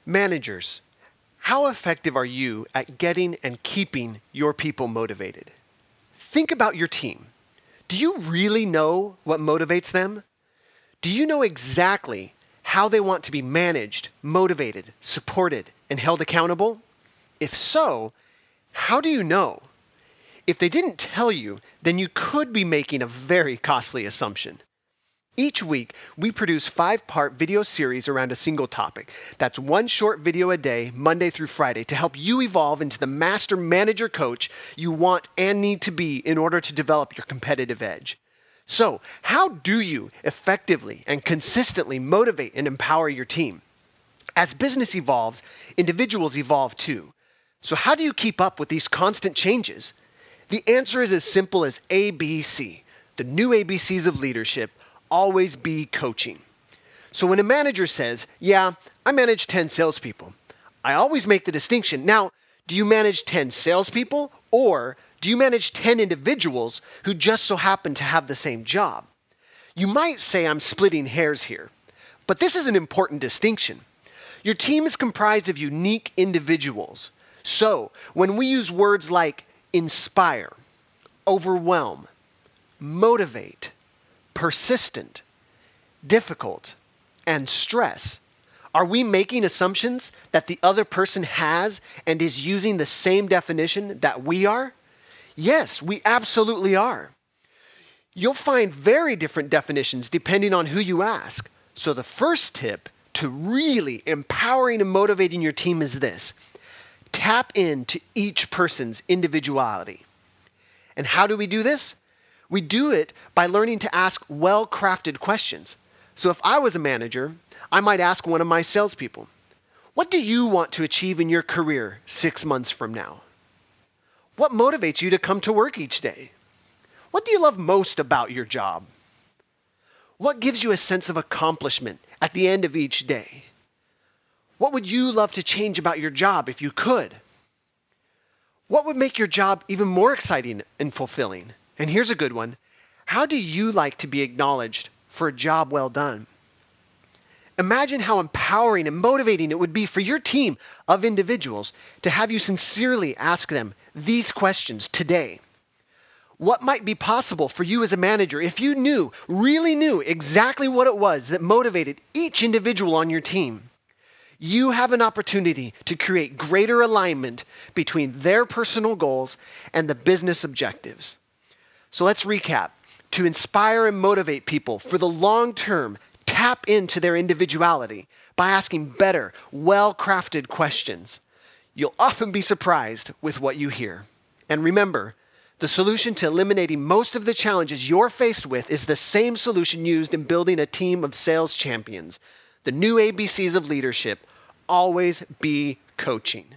Managers, how effective are you at getting and keeping your people motivated? Think about your team. Do you really know what motivates them? Do you know exactly how they want to be managed, motivated, supported, and held accountable? If so, how do you know? If they didn't tell you, then you could be making a very costly assumption. Each week, we produce 5-part video series around a single topic. That's one short video a day, Monday through Friday, to help you evolve into the master manager coach you want and need to be in order to develop your competitive edge. So, how do you effectively and consistently motivate and empower your team? As business evolves, individuals evolve too. So how do you keep up with these constant changes? The answer is as simple as ABC, the new ABCs of leadership. Always be coaching. So when a manager says, yeah, I manage 10 salespeople, I always make the distinction. Now, do you manage 10 salespeople or do you manage 10 individuals who just so happen to have the same job? You might say I'm splitting hairs here, but this is an important distinction. Your team is comprised of unique individuals. So when we use words like inspire, overwhelm, motivate, persistent, difficult, and stress, are we making assumptions that the other person has and is using the same definition that we are? Yes, we absolutely are. You'll find very different definitions depending on who you ask. So the first tip to really empowering and motivating your team is this: tap into each person's individuality. And how do we do this? We do it by learning to ask well-crafted questions. So if I was a manager, I might ask one of my salespeople, what do you want to achieve in your career 6 months from now? What motivates you to come to work each day? What do you love most about your job? What gives you a sense of accomplishment at the end of each day? What would you love to change about your job if you could? What would make your job even more exciting and fulfilling? And here's a good one. How do you like to be acknowledged for a job well done? Imagine how empowering and motivating it would be for your team of individuals to have you sincerely ask them these questions today. What might be possible for you as a manager if you really knew exactly what it was that motivated each individual on your team? You have an opportunity to create greater alignment between their personal goals and the business objectives. So let's recap. To inspire and motivate people for the long term, tap into their individuality by asking better, well-crafted questions. You'll often be surprised with what you hear. And remember, the solution to eliminating most of the challenges you're faced with is the same solution used in building a team of sales champions. The new ABCs of leadership. Always be coaching.